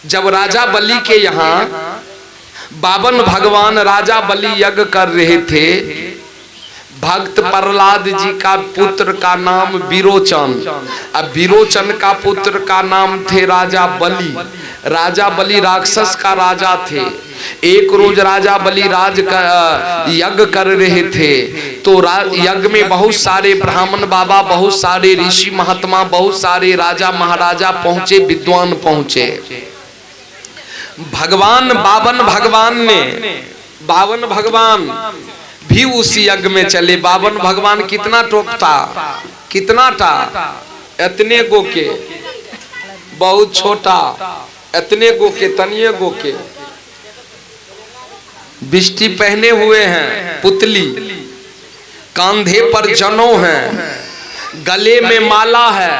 जब राजा बलि के यहाँ बावन भगवान राजा बलि यज्ञ कर रहे थे, भक्त प्रहलाद जी का पुत्र का नाम विरोचन, अब विरोचन का पुत्र का नाम थे राजा बलि। राजा बलि राक्षस का राजा थे। एक रोज राजा बलि राज का यज्ञ कर रहे थे, तो यज्ञ में बहुत सारे ब्राह्मण बाबा, बहुत सारे ऋषि महात्मा, बहुत सारे राजा महाराजा पहुंचे, विद्वान पहुंचे। भगवान बावन भगवान भी उस यज्ञ में चले। बावन भगवान कितना टोकता, कितना टा, इतने गो के, बहुत छोटा, इतने गो के, तनिए गो के, बिष्टी पहने हुए हैं, पुतली, कांधे पर जनों हैं, गले में माला है,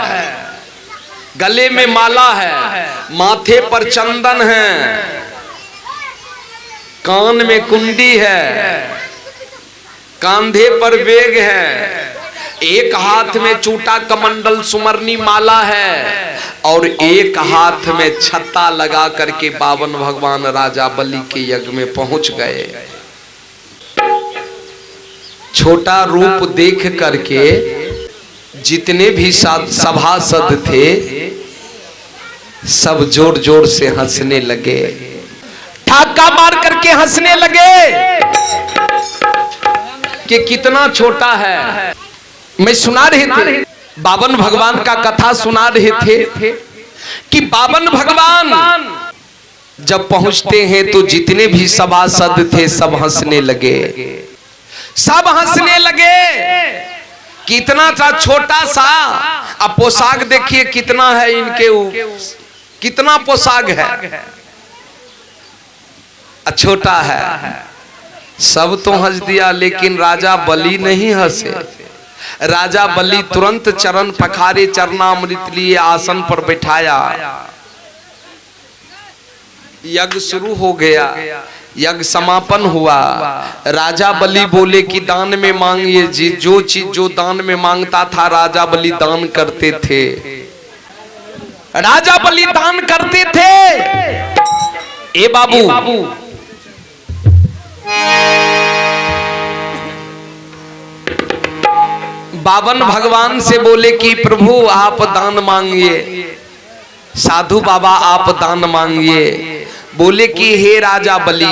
गले में माला है, माथे पर चंदन है, कान में कुंडी है, कांधे पर बेग है, एक हाथ में चूटा कमंडल सुमरनी माला है, और एक हाथ में छत्ता लगा करके बावन भगवान राजा बलि के यज्ञ में पहुंच गए। छोटा रूप देख करके जितने भी सभासद थे सब जोर जोर से हंसने लगे, ठाका मार करके हंसने लगे कि कितना छोटा है। मैं सुना रहे थे, बावन भगवान का कथा सुना रहे थे कि बावन भगवान जब पहुंचते हैं तो जितने भी सभासद थे सब हंसने लगे, सब हंसने लगे। कितना सा छोटा सा, अब पोशाक देखिए कितना है इनके, कितना पोशाक है, छोटा है। सब तो हंस दिया, लेकिन राजा बलि नहीं हंसे। राजा बलि तुरंत चरण पखारे, चरणामृत लिए आसन पर बैठाया। यज्ञ शुरू हो गया, यज्ञ समापन हुआ। राजा बलि बोले कि दान में मांगिए जी, जो चीज जो दान में मांगता था राजा बलि दान करते थे, राजा बलि दान करते थे। ए बाबू, बावन भगवान से बोले कि प्रभु आप दान मांगिए, साधु बाबा आप दान मांगिए। बोले कि हे राजा बलि,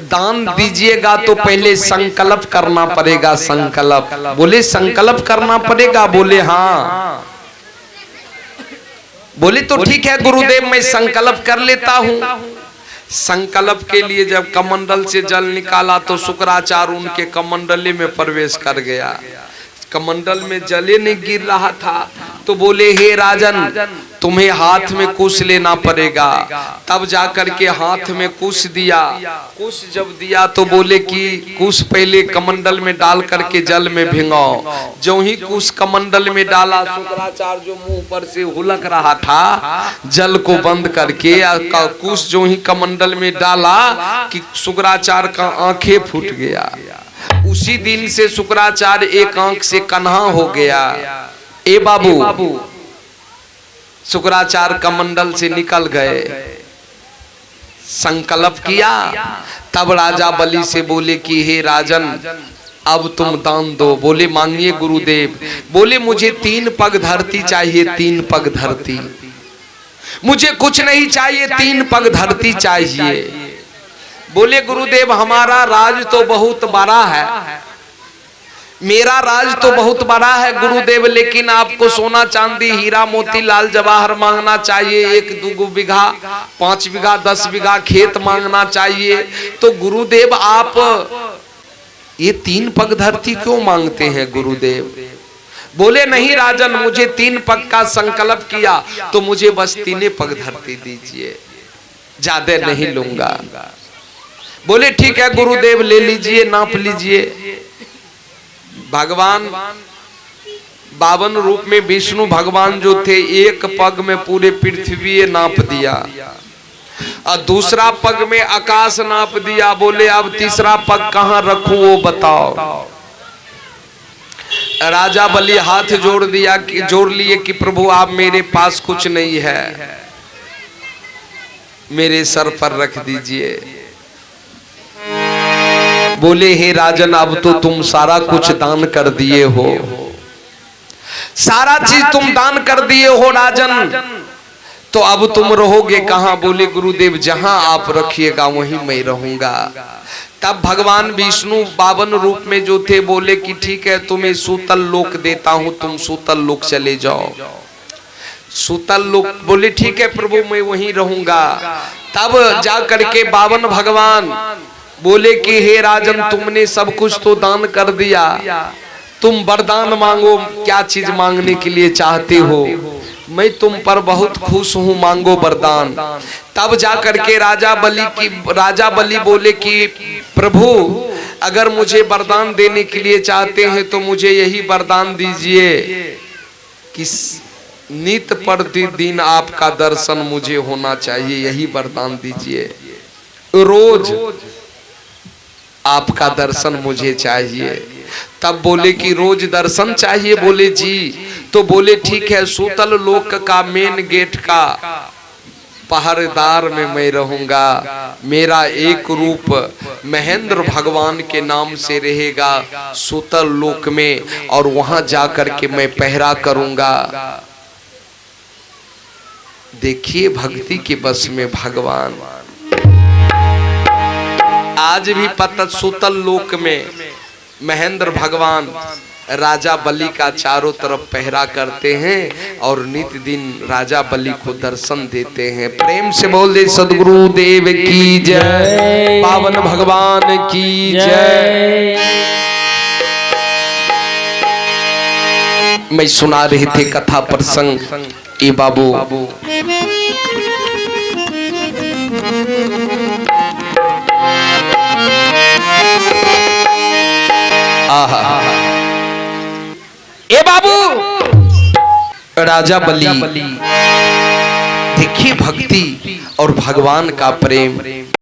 दान दीजिएगा तो पहले संकल्प करना पड़ेगा। संकल्प, बोले संकल्प करना पड़ेगा? बोले हाँ। बोले तो ठीक है गुरुदेव, मैं संकल्प कर लेता हूँ। संकल्प के लिए जब कमंडल से जल निकाला तो शुक्राचार्य उनके कमंडली में प्रवेश कर गया। कमंडल में जले नहीं गिर रहा था, तो बोले हे राजन, तुम्हें हाथ में कुश लेना पड़ेगा। तब जाकर के हाथ में कुश दिया। कुश जब दिया तो बोले कि कुश पहले कमंडल में डाल करके जल में भिंगाओ। जो ही कुश कमंडल में डाला, शुक्राचार्य जो मुंह पर से हुलक रहा था, जल को बंद करके कुश जो ही कमंडल में डाला कि शुक्राचार्य का आंखें फूट गया। उसी दिन से शुक्राचार्य एक आंख से कन्हा हो गया। ए बाबू, शुक्राचार्य कमंडल से निकल गए, संकल्प किया। तब राजा बलि से बोले कि हे राजन, अब तुम दान दो। बोले मांगिए गुरुदेव। बोले मुझे 3 पग धरती चाहिए, 3 पग धरती, मुझे कुछ नहीं चाहिए, 3 पग धरती चाहिए। बोले गुरुदेव हमारा राज तो बहुत बड़ा है, मेरा राज तो बहुत बड़ा है गुरुदेव, लेकिन आपको सोना चांदी हीरा मोती लाल जवाहर मांगना चाहिए। 1-2 बीघा, 5 बीघा, 10 बीघा खेत मांगना चाहिए। तो गुरुदेव आप ये 3 पग धरती क्यों मांगते हैं गुरुदेव? बोले नहीं राजन, मुझे 3 पग का संकल्प किया तो मुझे बस 3 पग धरती दीजिए, ज्यादा नहीं लूंगा। बोले ठीक है गुरुदेव, ले लीजिए, नाप लीजिए। भगवान 52 रूप में विष्णु भगवान जो थे, एक पग में पूरे पृथ्वी नाप दिया और दूसरा पग में आकाश नाप दिया। बोले अब तीसरा पग कहाँ रखूं वो बताओ। राजा बलि हाथ जोड़ लिए कि प्रभु आप मेरे पास कुछ नहीं है, मेरे सर पर रख दीजिए। बोले हे राजन, अब तो तुम सारा कुछ दान कर दिए हो, सारा चीज तुम दान कर दिए हो राजन, तो अब तुम रहोगे कहां? बोले गुरुदेव, जहां आप रखिएगा वहीं मैं रहूंगा। तब भगवान विष्णु 52 रूप में जो थे बोले कि ठीक है, तुम्हें सूतल लोक देता हूं, तुम सूतल लोक चले जाओ। सूतल लोक बोले ठीक है प्रभु, मैं वहीं रहूंगा। तब जा करके 52 भगवान बोले कि हे राजन, तुमने सब कुछ तो दान कर दिया, तुम वरदान मांगो, क्या चीज मांगने के लिए चाहते हो? मैं तुम पर बहुत खुश हूँ, मांगो वरदान। तब जा करके राजा बलि बोले कि प्रभु, अगर मुझे वरदान देने के लिए चाहते हैं तो मुझे यही वरदान दीजिए कि नित प्रतिदिन आपका दर्शन मुझे होना चाहिए, यही वरदान दीजिए, रोज आपका दर्शन मुझे चाहिए। तब बोले कि रोज दर्शन चाहिए? बोले जी। तो बोले ठीक है, सूतल लोक का मेन गेट का पहरेदार में मैं रहूंगा, मेरा एक रूप महेंद्र भगवान के नाम से रहेगा सूतल लोक में, और वहां जाकर के मैं पहरा करूंगा। देखिए भक्ति के बस में भगवान। आज भी पता सूतल लोक में महेंद्र भगवान राजा बलि का चारों तरफ पहरा करते हैं और नित दिन राजा बलि को दर्शन देते हैं। प्रेम से बोल दे सद्गुरु देव की जय, पावन भगवान की जय। मैं सुना रहे थे कथा प्रसंग, ए बाबू ए बाबू, राजा बलि, देखिए भक्ति और भगवान का प्रेम।